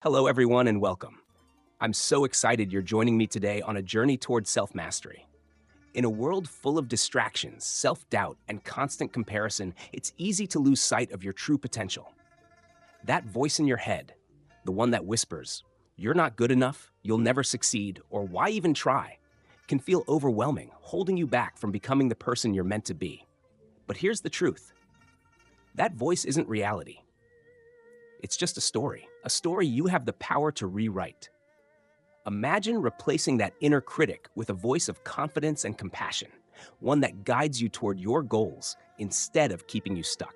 Hello, everyone, and welcome. I'm so excited you're joining me today on a journey towards self mastery. In a world full of distractions, self doubt, and constant comparison, it's easy to lose sight of your true potential. That voice in your head, the one that whispers, you're not good enough, you'll never succeed, or why even try, can feel overwhelming, holding you back from becoming the person you're meant to be. But here's the truth, that voice isn't reality. It's just a story you have the power to rewrite. Imagine replacing that inner critic with a voice of confidence and compassion, one that guides you toward your goals instead of keeping you stuck.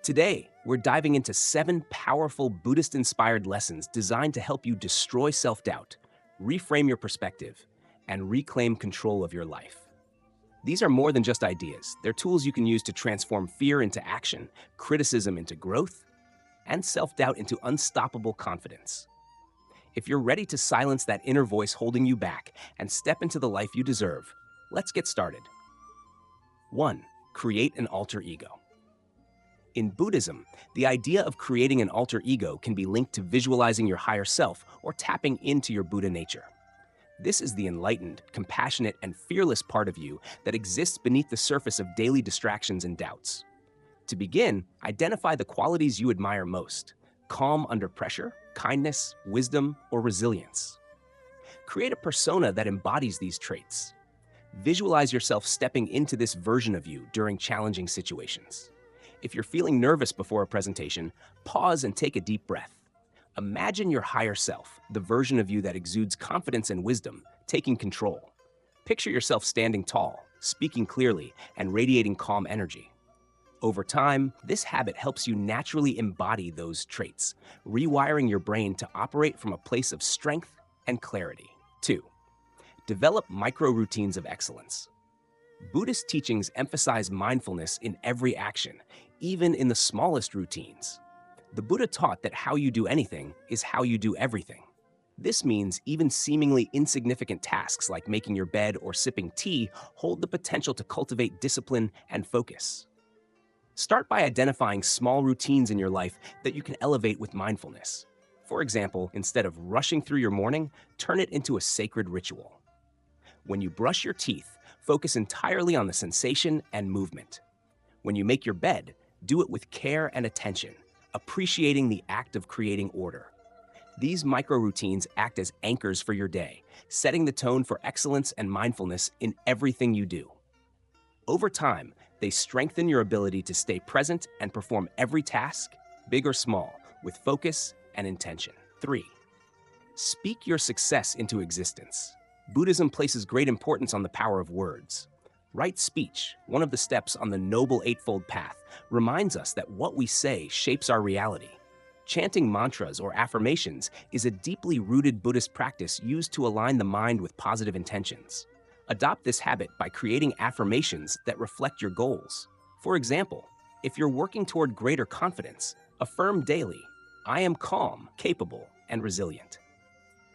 Today, we're diving into 7 powerful Buddhist inspired lessons designed to help you destroy self doubt, reframe your perspective, and reclaim control of your life. These are more than just ideas, they're tools you can use to transform fear into action, criticism into growth, and self doubt into unstoppable confidence. If you're ready to silence that inner voice holding you back and step into the life you deserve, let's get started. 1. Create an alter ego. In Buddhism, the idea of creating an alter ego can be linked to visualizing your higher self or tapping into your Buddha nature. This is the enlightened, compassionate, and fearless part of you that exists beneath the surface of daily distractions and doubts. To begin, identify the qualities you admire most: calm under pressure, kindness, wisdom, or resilience. Create a persona that embodies these traits. Visualize yourself stepping into this version of you during challenging situations. If you're feeling nervous before a presentation, pause and take a deep breath. Imagine your higher self, the version of you that exudes confidence and wisdom, taking control. Picture yourself standing tall, speaking clearly, and radiating calm energy. Over time, this habit helps you naturally embody those traits, rewiring your brain to operate from a place of strength and clarity. 2. Develop micro-routines of excellence. Buddhist teachings emphasize mindfulness in every action, even in the smallest routines. The Buddha taught that how you do anything is how you do everything. This means even seemingly insignificant tasks like making your bed or sipping tea hold the potential to cultivate discipline and focus. Start by identifying small routines in your life that you can elevate with mindfulness. For example, instead of rushing through your morning, turn it into a sacred ritual. When you brush your teeth, focus entirely on the sensation and movement. When you make your bed, do it with care and attention, appreciating the act of creating order. These micro-routines act as anchors for your day, setting the tone for excellence and mindfulness in everything you do. Over time, they strengthen your ability to stay present and perform every task, big or small, with focus and intention. 3. Speak your success into existence. Buddhism places great importance on the power of words. Right speech, one of the steps on the Noble Eightfold Path, reminds us that what we say shapes our reality. Chanting mantras or affirmations is a deeply rooted Buddhist practice used to align the mind with positive intentions. Adopt this habit by creating affirmations that reflect your goals. For example, if you're working toward greater confidence, affirm daily, "I am calm, capable, and resilient."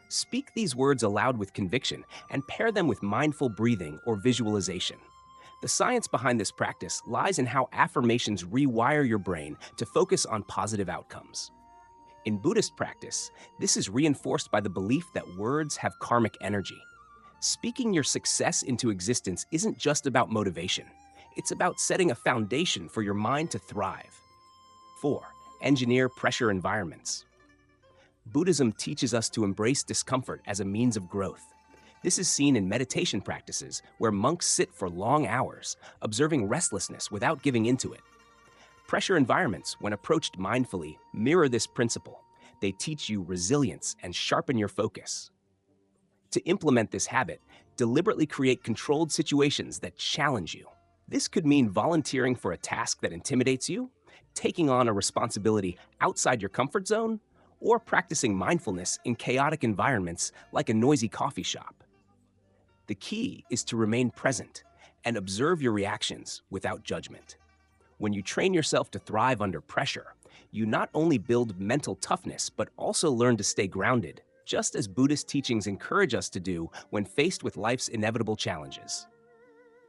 Speak these words aloud with conviction and pair them with mindful breathing or visualization. The science behind this practice lies in how affirmations rewire your brain to focus on positive outcomes. In Buddhist practice, this is reinforced by the belief that words have karmic energy. Speaking your success into existence isn't just about motivation. It's about setting a foundation for your mind to thrive. 4. Engineer pressure environments. Buddhism teaches us to embrace discomfort as a means of growth. This is seen in meditation practices where monks sit for long hours, observing restlessness without giving into it. Pressure environments, when approached mindfully, mirror this principle. They teach you resilience and sharpen your focus. To implement this habit, deliberately create controlled situations that challenge you. This could mean volunteering for a task that intimidates you, taking on a responsibility outside your comfort zone, or practicing mindfulness in chaotic environments like a noisy coffee shop. The key is to remain present and observe your reactions without judgment. When you train yourself to thrive under pressure, you not only build mental toughness, but also learn to stay grounded, just as Buddhist teachings encourage us to do when faced with life's inevitable challenges.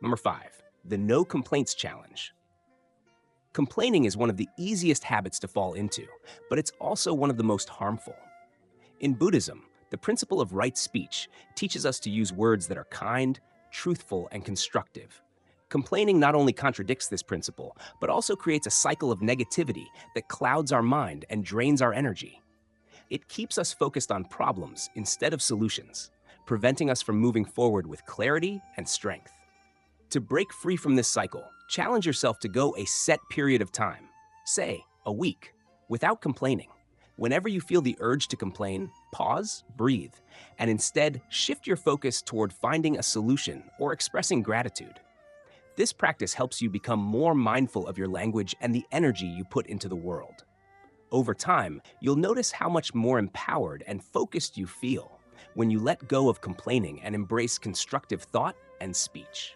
Number 5, the no complaints challenge. Complaining is one of the easiest habits to fall into, but it's also one of the most harmful. In Buddhism, the principle of right speech teaches us to use words that are kind, truthful, and constructive. Complaining not only contradicts this principle, but also creates a cycle of negativity that clouds our mind and drains our energy. It keeps us focused on problems instead of solutions, preventing us from moving forward with clarity and strength. To break free from this cycle, challenge yourself to go a set period of time, say a week, without complaining. Whenever you feel the urge to complain, pause, breathe, and instead shift your focus toward finding a solution or expressing gratitude. This practice helps you become more mindful of your language and the energy you put into the world. Over time, you'll notice how much more empowered and focused you feel when you let go of complaining and embrace constructive thought and speech.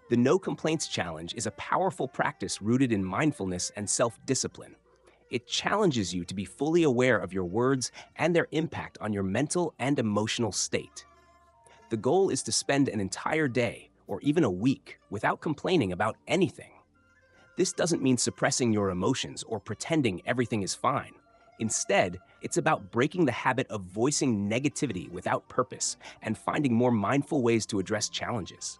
The No Complaints Challenge is a powerful practice rooted in mindfulness and self-discipline. It challenges you to be fully aware of your words and their impact on your mental and emotional state. The goal is to spend an entire day or even a week without complaining about anything. This doesn't mean suppressing your emotions or pretending everything is fine. Instead, it's about breaking the habit of voicing negativity without purpose and finding more mindful ways to address challenges.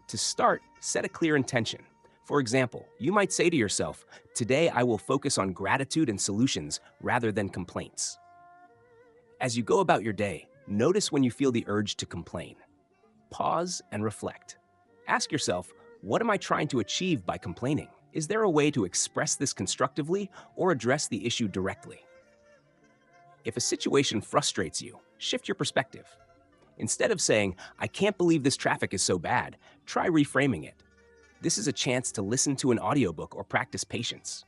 To start, set a clear intention. For example, you might say to yourself, "Today I will focus on gratitude and solutions rather than complaints." As you go about your day, notice when you feel the urge to complain. Pause and reflect. Ask yourself, what am I trying to achieve by complaining? Is there a way to express this constructively or address the issue directly? If a situation frustrates you, shift your perspective. Instead of saying, "I can't believe this traffic is so bad," try reframing it. This is a chance to listen to an audiobook or practice patience.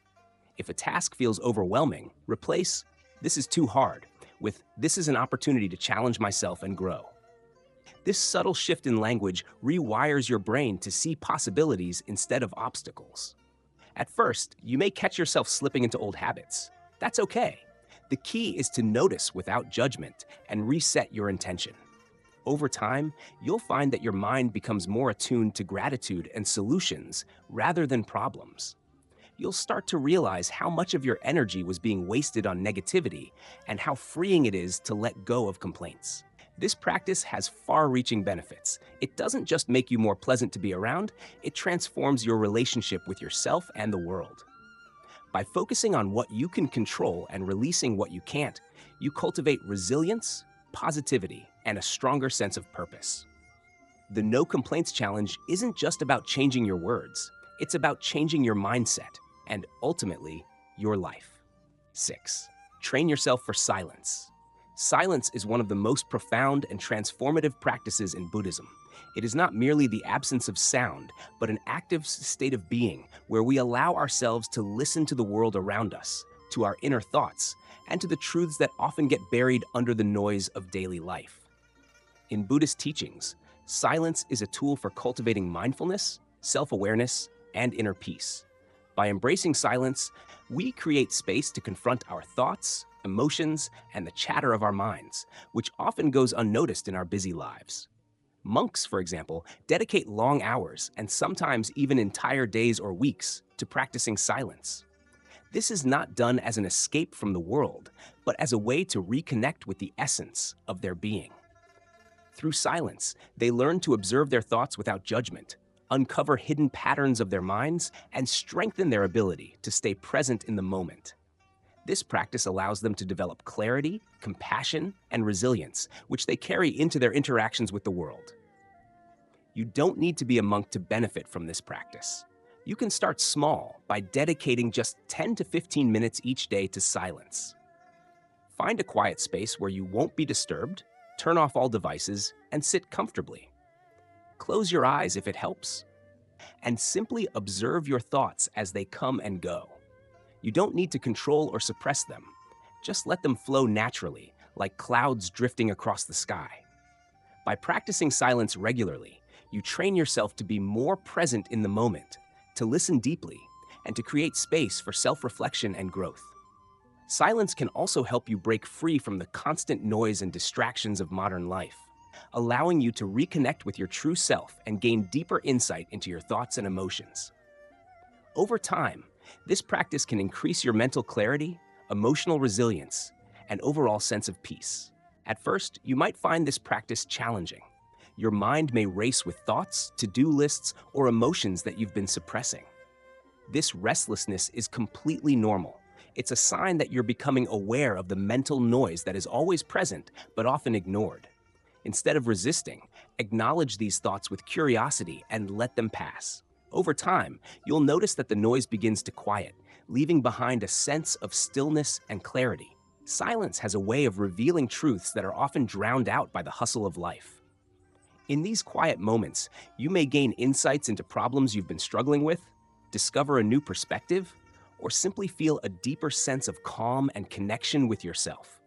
If a task feels overwhelming, replace "this is too hard" with "this is an opportunity to challenge myself and grow." This subtle shift in language rewires your brain to see possibilities instead of obstacles. At first, you may catch yourself slipping into old habits. That's okay. The key is to notice without judgment and reset your intention. Over time, you'll find that your mind becomes more attuned to gratitude and solutions rather than problems. You'll start to realize how much of your energy was being wasted on negativity and how freeing it is to let go of complaints. This practice has far-reaching benefits. It doesn't just make you more pleasant to be around, it transforms your relationship with yourself and the world. By focusing on what you can control and releasing what you can't, you cultivate resilience, positivity, and a stronger sense of purpose. The No Complaints Challenge isn't just about changing your words, it's about changing your mindset and ultimately, your life. 6. Train yourself for silence. Silence is one of the most profound and transformative practices in Buddhism. It is not merely the absence of sound, but an active state of being where we allow ourselves to listen to the world around us, to our inner thoughts, and to the truths that often get buried under the noise of daily life. In Buddhist teachings, silence is a tool for cultivating mindfulness, self-awareness, and inner peace. By embracing silence, we create space to confront our thoughts, emotions, and the chatter of our minds, which often goes unnoticed in our busy lives. Monks, for example, dedicate long hours and sometimes even entire days or weeks to practicing silence. This is not done as an escape from the world, but as a way to reconnect with the essence of their being. Through silence, they learn to observe their thoughts without judgment, uncover hidden patterns of their minds, and strengthen their ability to stay present in the moment. This practice allows them to develop clarity, compassion, and resilience, which they carry into their interactions with the world. You don't need to be a monk to benefit from this practice. You can start small by dedicating just 10 to 15 minutes each day to silence. Find a quiet space where you won't be disturbed, turn off all devices, and sit comfortably. Close your eyes if it helps, and simply observe your thoughts as they come and go. You don't need to control or suppress them. Just let them flow naturally, like clouds drifting across the sky. By practicing silence regularly, you train yourself to be more present in the moment, to listen deeply, and to create space for self-reflection and growth. Silence can also help you break free from the constant noise and distractions of modern life, allowing you to reconnect with your true self and gain deeper insight into your thoughts and emotions. Over time, this practice can increase your mental clarity, emotional resilience, and overall sense of peace. At first, you might find this practice challenging. Your mind may race with thoughts, to-do lists, or emotions that you've been suppressing. This restlessness is completely normal. It's a sign that you're becoming aware of the mental noise that is always present but often ignored. Instead of resisting, acknowledge these thoughts with curiosity and let them pass. Over time, you'll notice that the noise begins to quiet, leaving behind a sense of stillness and clarity. Silence has a way of revealing truths that are often drowned out by the hustle of life. In these quiet moments, you may gain insights into problems you've been struggling with, discover a new perspective, or simply feel a deeper sense of calm and connection with yourself.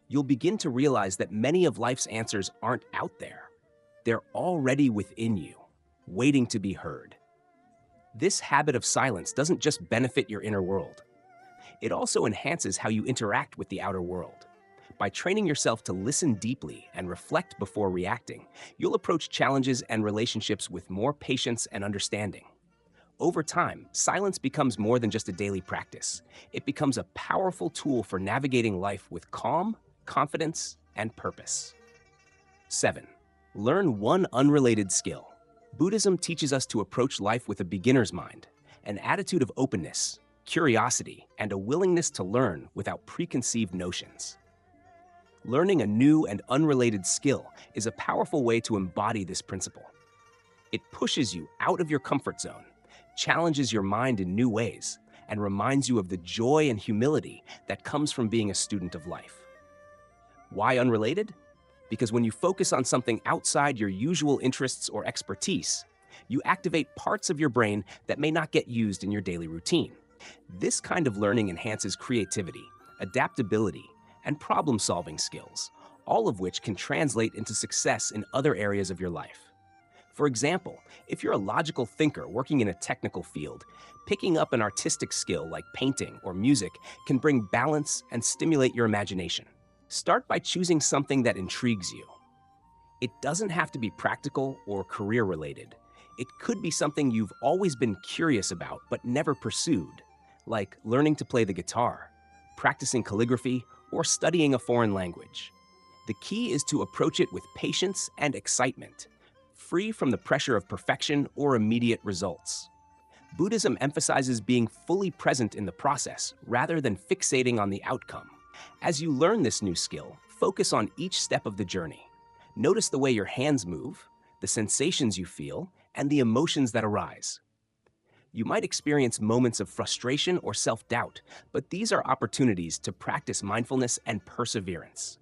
You'll begin to realize that many of life's answers aren't out there. They're already within you, waiting to be heard. This habit of silence doesn't just benefit your inner world. It also enhances how you interact with the outer world. By training yourself to listen deeply and reflect before reacting, you'll approach challenges and relationships with more patience and understanding. Over time, silence becomes more than just a daily practice. It becomes a powerful tool for navigating life with calm, confidence, and purpose. 7. Learn one unrelated skill. Buddhism teaches us to approach life with a beginner's mind, an attitude of openness, curiosity, and a willingness to learn without preconceived notions. Learning a new and unrelated skill is a powerful way to embody this principle. It pushes you out of your comfort zone, challenges your mind in new ways, and reminds you of the joy and humility that comes from being a student of life. Why unrelated? Because when you focus on something outside your usual interests or expertise, you activate parts of your brain that may not get used in your daily routine. This kind of learning enhances creativity, adaptability, and problem-solving skills, all of which can translate into success in other areas of your life. For example, if you're a logical thinker working in a technical field, picking up an artistic skill like painting or music can bring balance and stimulate your imagination. Start by choosing something that intrigues you. It doesn't have to be practical or career-related. It could be something you've always been curious about but never pursued, like learning to play the guitar, practicing calligraphy, or studying a foreign language. The key is to approach it with patience and excitement, free from the pressure of perfection or immediate results. Buddhism emphasizes being fully present in the process rather than fixating on the outcome. As you learn this new skill, focus on each step of the journey. Notice the way your hands move, the sensations you feel, and the emotions that arise. You might experience moments of frustration or self-doubt, but these are opportunities to practice mindfulness and perseverance.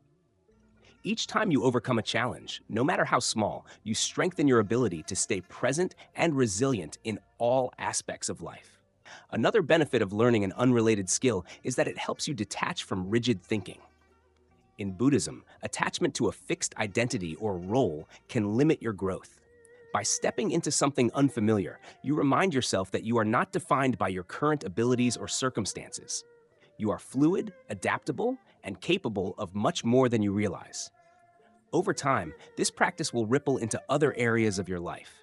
Each time you overcome a challenge, no matter how small, you strengthen your ability to stay present and resilient in all aspects of life. Another benefit of learning an unrelated skill is that it helps you detach from rigid thinking. In Buddhism, attachment to a fixed identity or role can limit your growth. By stepping into something unfamiliar, you remind yourself that you are not defined by your current abilities or circumstances. You are fluid, adaptable, and capable of much more than you realize. Over time, this practice will ripple into other areas of your life.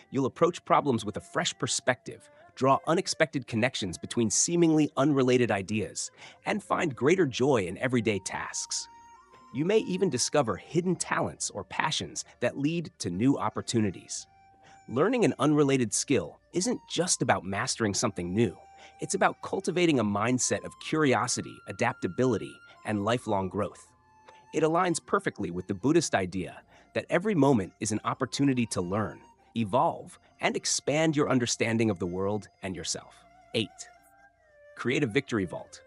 You'll approach problems with a fresh perspective, draw unexpected connections between seemingly unrelated ideas, and find greater joy in everyday tasks. You may even discover hidden talents or passions that lead to new opportunities. Learning an unrelated skill isn't just about mastering something new. It's about cultivating a mindset of curiosity, adaptability, and lifelong growth. It aligns perfectly with the Buddhist idea that every moment is an opportunity to learn, evolve, and expand your understanding of the world and yourself. 8. Create a victory vault.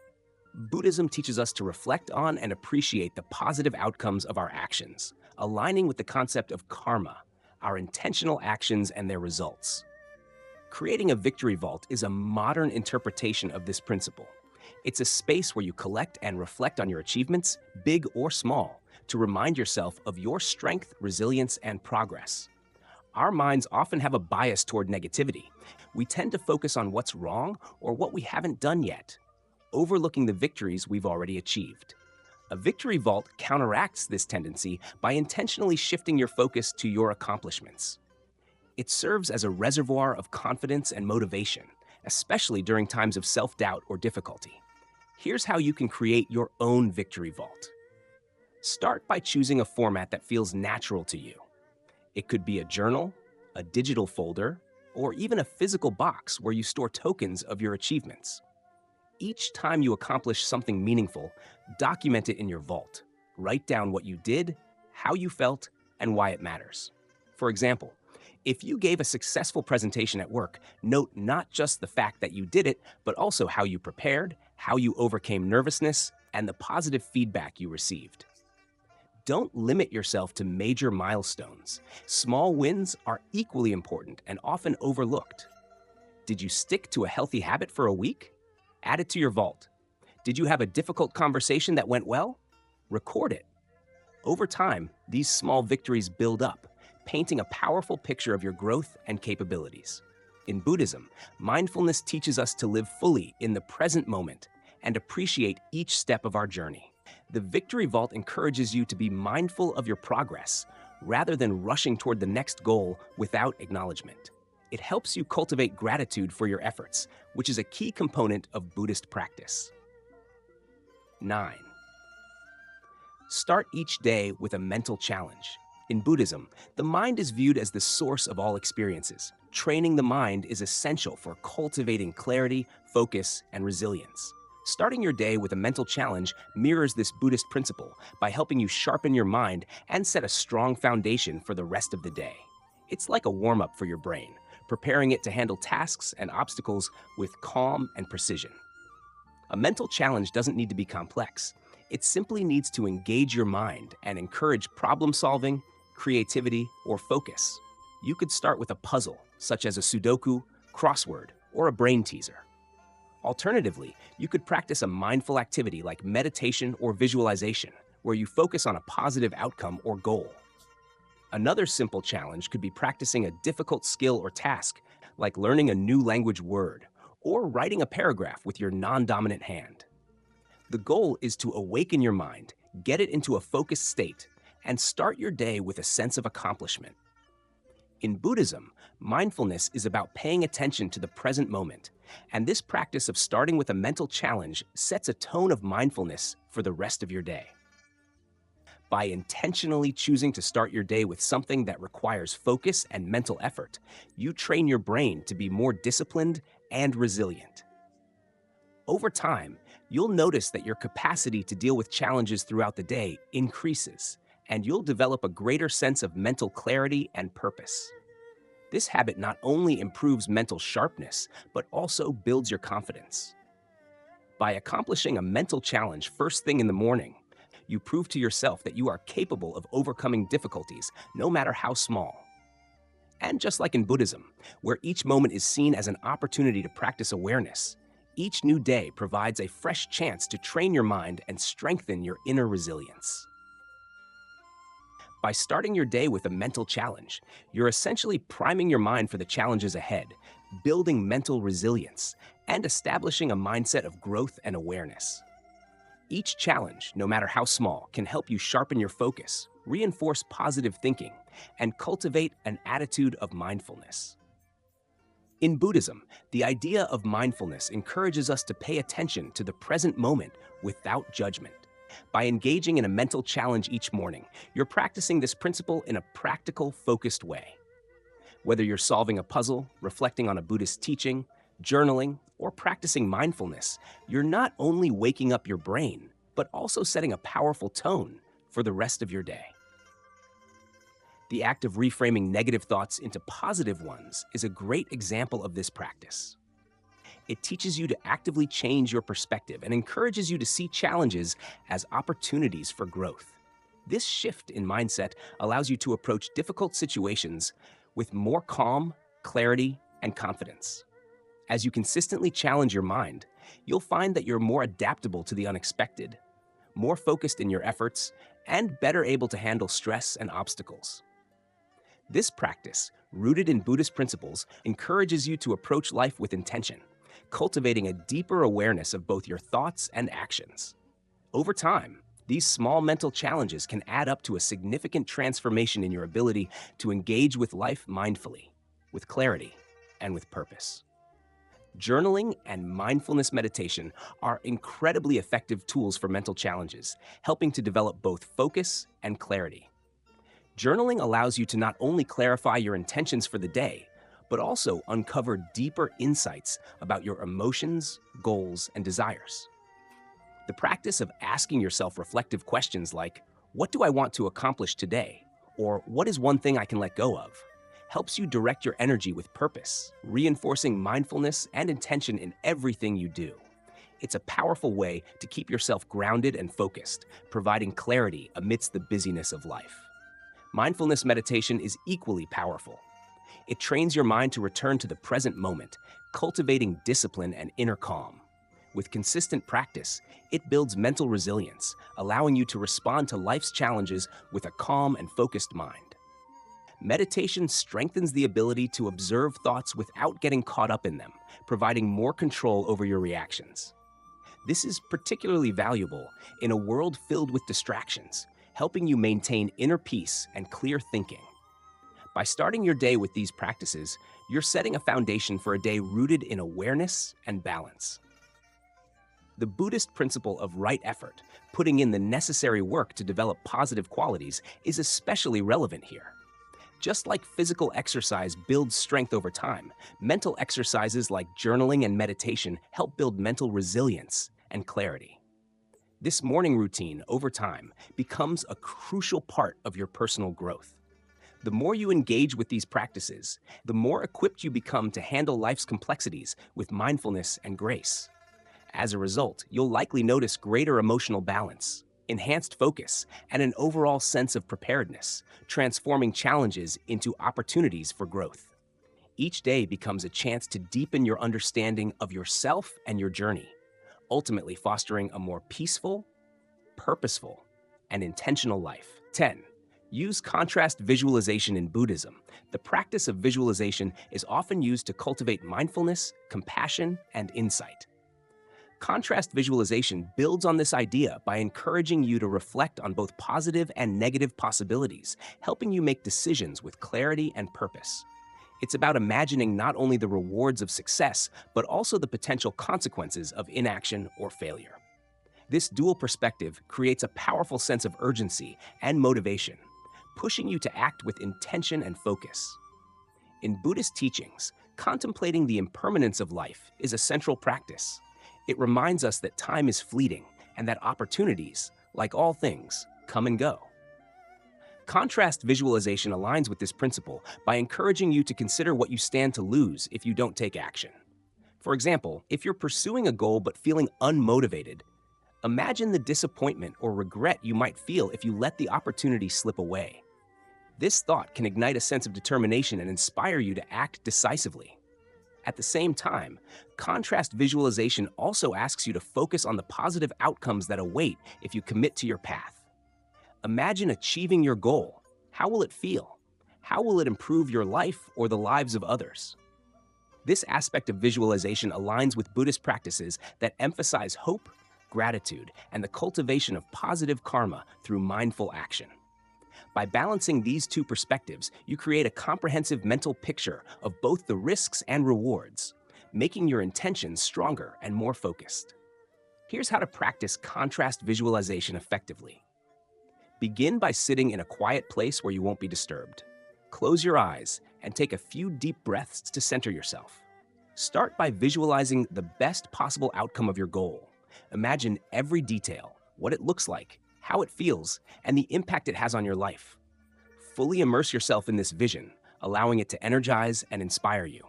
Buddhism teaches us to reflect on and appreciate the positive outcomes of our actions, aligning with the concept of karma, our intentional actions and their results. Creating a victory vault is a modern interpretation of this principle. It's a space where you collect and reflect on your achievements, big or small, to remind yourself of your strength, resilience, and progress. Our minds often have a bias toward negativity. We tend to focus on what's wrong or what we haven't done yet, overlooking the victories we've already achieved. A victory vault counteracts this tendency by intentionally shifting your focus to your accomplishments. It serves as a reservoir of confidence and motivation, especially during times of self-doubt or difficulty. Here's how you can create your own victory vault. Start by choosing a format that feels natural to you. It could be a journal, a digital folder, or even a physical box where you store tokens of your achievements. Each time you accomplish something meaningful, document it in your vault. Write down what you did, how you felt, and why it matters. For example, if you gave a successful presentation at work, note not just the fact that you did it, but also how you prepared, how you overcame nervousness, and the positive feedback you received. Don't limit yourself to major milestones. Small wins are equally important and often overlooked. Did you stick to a healthy habit for a week? Add it to your vault. Did you have a difficult conversation that went well? Record it. Over time, these small victories build up, painting a powerful picture of your growth and capabilities. In Buddhism, mindfulness teaches us to live fully in the present moment and appreciate each step of our journey. The Victory Vault encourages you to be mindful of your progress rather than rushing toward the next goal without acknowledgement. It helps you cultivate gratitude for your efforts, which is a key component of Buddhist practice. 9. Start each day with a mental challenge. In Buddhism, the mind is viewed as the source of all experiences. Training the mind is essential for cultivating clarity, focus, and resilience. Starting your day with a mental challenge mirrors this Buddhist principle by helping you sharpen your mind and set a strong foundation for the rest of the day. It's like a warm-up for your brain, preparing it to handle tasks and obstacles with calm and precision. A mental challenge doesn't need to be complex. It simply needs to engage your mind and encourage problem solving, creativity, or focus. You could start with a puzzle, such as a Sudoku, crossword, or a brain teaser. Alternatively, you could practice a mindful activity like meditation or visualization, where you focus on a positive outcome or goal. Another simple challenge could be practicing a difficult skill or task, like learning a new language word, or writing a paragraph with your non-dominant hand. The goal is to awaken your mind, get it into a focused state, and start your day with a sense of accomplishment. In Buddhism, mindfulness is about paying attention to the present moment, and this practice of starting with a mental challenge sets a tone of mindfulness for the rest of your day. By intentionally choosing to start your day with something that requires focus and mental effort, you train your brain to be more disciplined and resilient. Over time, you'll notice that your capacity to deal with challenges throughout the day increases, and you'll develop a greater sense of mental clarity and purpose. This habit not only improves mental sharpness, but also builds your confidence. By accomplishing a mental challenge first thing in the morning, you prove to yourself that you are capable of overcoming difficulties, no matter how small. And just like in Buddhism, where each moment is seen as an opportunity to practice awareness, each new day provides a fresh chance to train your mind and strengthen your inner resilience. By starting your day with a mental challenge, you're essentially priming your mind for the challenges ahead, building mental resilience, and establishing a mindset of growth and awareness. Each challenge, no matter how small, can help you sharpen your focus, reinforce positive thinking, and cultivate an attitude of mindfulness. In Buddhism, the idea of mindfulness encourages us to pay attention to the present moment without judgment. By engaging in a mental challenge each morning, you're practicing this principle in a practical, focused way. Whether you're solving a puzzle, reflecting on a Buddhist teaching, journaling, or practicing mindfulness, you're not only waking up your brain, but also setting a powerful tone for the rest of your day. The act of reframing negative thoughts into positive ones is a great example of this practice. It teaches you to actively change your perspective and encourages you to see challenges as opportunities for growth. This shift in mindset allows you to approach difficult situations with more calm, clarity, and confidence. As you consistently challenge your mind, you'll find that you're more adaptable to the unexpected, more focused in your efforts, and better able to handle stress and obstacles. This practice, rooted in Buddhist principles, encourages you to approach life with intention, cultivating a deeper awareness of both your thoughts and actions. Over time, these small mental challenges can add up to a significant transformation in your ability to engage with life mindfully, with clarity, and with purpose. Journaling and mindfulness meditation are incredibly effective tools for mental challenges, helping to develop both focus and clarity. Journaling allows you to not only clarify your intentions for the day, but also uncover deeper insights about your emotions, goals, and desires. The practice of asking yourself reflective questions like, "What do I want to accomplish today?" or "What is one thing I can let go of?" helps you direct your energy with purpose, reinforcing mindfulness and intention in everything you do. It's a powerful way to keep yourself grounded and focused, providing clarity amidst the busyness of life. Mindfulness meditation is equally powerful. It trains your mind to return to the present moment, cultivating discipline and inner calm. With consistent practice, it builds mental resilience, allowing you to respond to life's challenges with a calm and focused mind. Meditation strengthens the ability to observe thoughts without getting caught up in them, providing more control over your reactions. This is particularly valuable in a world filled with distractions, helping you maintain inner peace and clear thinking. By starting your day with these practices, you're setting a foundation for a day rooted in awareness and balance. The Buddhist principle of right effort, putting in the necessary work to develop positive qualities, is especially relevant here. Just like physical exercise builds strength over time, mental exercises like journaling and meditation help build mental resilience and clarity. This morning routine, over time, becomes a crucial part of your personal growth. The more you engage with these practices, the more equipped you become to handle life's complexities with mindfulness and grace. As a result, you'll likely notice greater emotional balance, enhanced focus, and an overall sense of preparedness, transforming challenges into opportunities for growth. Each day becomes a chance to deepen your understanding of yourself and your journey, ultimately fostering a more peaceful, purposeful, and intentional life. 10. Use contrast visualization in Buddhism. The practice of visualization is often used to cultivate mindfulness, compassion, and insight. Contrast visualization builds on this idea by encouraging you to reflect on both positive and negative possibilities, helping you make decisions with clarity and purpose. It's about imagining not only the rewards of success, but also the potential consequences of inaction or failure. This dual perspective creates a powerful sense of urgency and motivation, pushing you to act with intention and focus. In Buddhist teachings, contemplating the impermanence of life is a central practice. It reminds us that time is fleeting and that opportunities, like all things, come and go. Contrast visualization aligns with this principle by encouraging you to consider what you stand to lose if you don't take action. For example, if you're pursuing a goal but feeling unmotivated, imagine the disappointment or regret you might feel if you let the opportunity slip away. This thought can ignite a sense of determination and inspire you to act decisively. At the same time, contrast visualization also asks you to focus on the positive outcomes that await if you commit to your path. Imagine achieving your goal. How will it feel? How will it improve your life or the lives of others? This aspect of visualization aligns with Buddhist practices that emphasize hope, gratitude, and the cultivation of positive karma through mindful action. By balancing these two perspectives, you create a comprehensive mental picture of both the risks and rewards, making your intentions stronger and more focused. Here's how to practice contrast visualization effectively. Begin by sitting in a quiet place where you won't be disturbed. Close your eyes and take a few deep breaths to center yourself. Start by visualizing the best possible outcome of your goal. Imagine every detail, what it looks like, how it feels, and the impact it has on your life. Fully immerse yourself in this vision, allowing it to energize and inspire you.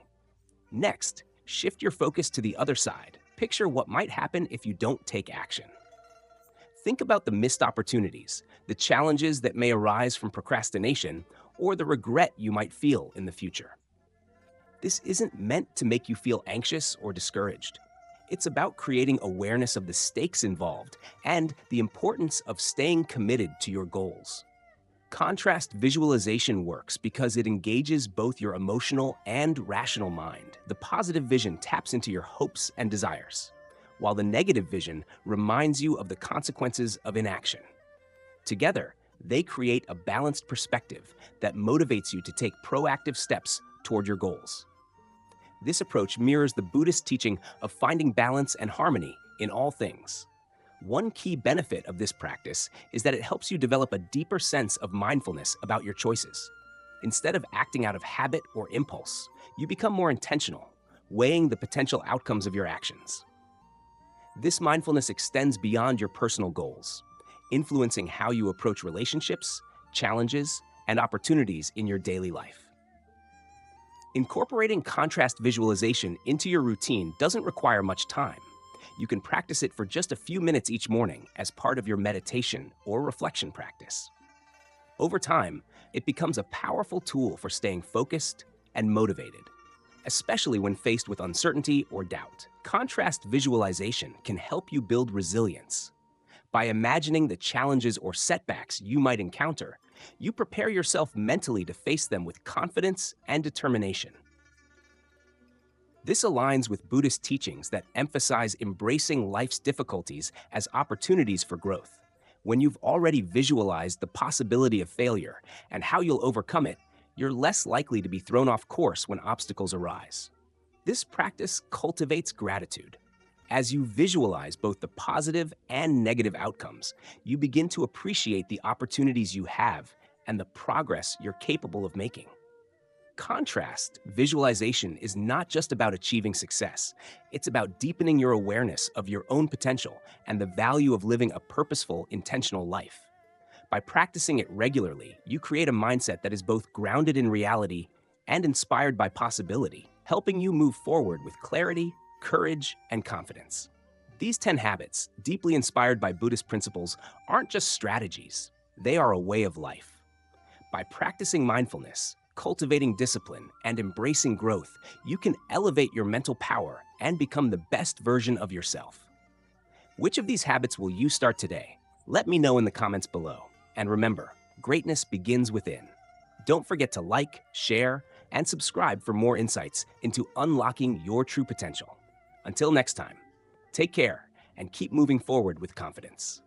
Next, shift your focus to the other side. Picture what might happen if you don't take action. Think about the missed opportunities, the challenges that may arise from procrastination, or the regret you might feel in the future. This isn't meant to make you feel anxious or discouraged. It's about creating awareness of the stakes involved and the importance of staying committed to your goals. Contrast visualization works because it engages both your emotional and rational mind. The positive vision taps into your hopes and desires, while the negative vision reminds you of the consequences of inaction. Together, they create a balanced perspective that motivates you to take proactive steps toward your goals. This approach mirrors the Buddhist teaching of finding balance and harmony in all things. One key benefit of this practice is that it helps you develop a deeper sense of mindfulness about your choices. Instead of acting out of habit or impulse, you become more intentional, weighing the potential outcomes of your actions. This mindfulness extends beyond your personal goals, influencing how you approach relationships, challenges, and opportunities in your daily life. Incorporating contrast visualization into your routine doesn't require much time. You can practice it for just a few minutes each morning as part of your meditation or reflection practice. Over time, it becomes a powerful tool for staying focused and motivated, especially when faced with uncertainty or doubt. Contrast visualization can help you build resilience. By imagining the challenges or setbacks you might encounter, you prepare yourself mentally to face them with confidence and determination. This aligns with Buddhist teachings that emphasize embracing life's difficulties as opportunities for growth. When you've already visualized the possibility of failure and how you'll overcome it, you're less likely to be thrown off course when obstacles arise. This practice cultivates gratitude. As you visualize both the positive and negative outcomes, you begin to appreciate the opportunities you have and the progress you're capable of making. Contrast visualization is not just about achieving success. It's about deepening your awareness of your own potential and the value of living a purposeful, intentional life. By practicing it regularly, you create a mindset that is both grounded in reality and inspired by possibility, helping you move forward with clarity, courage, and confidence. These 10 habits, deeply inspired by Buddhist principles, aren't just strategies. They are a way of life. By practicing mindfulness, cultivating discipline, and embracing growth, you can elevate your mental power and become the best version of yourself. Which of these habits will you start today? Let me know in the comments below. And remember, greatness begins within. Don't forget to like, share, and subscribe for more insights into unlocking your true potential. Until next time, take care and keep moving forward with confidence.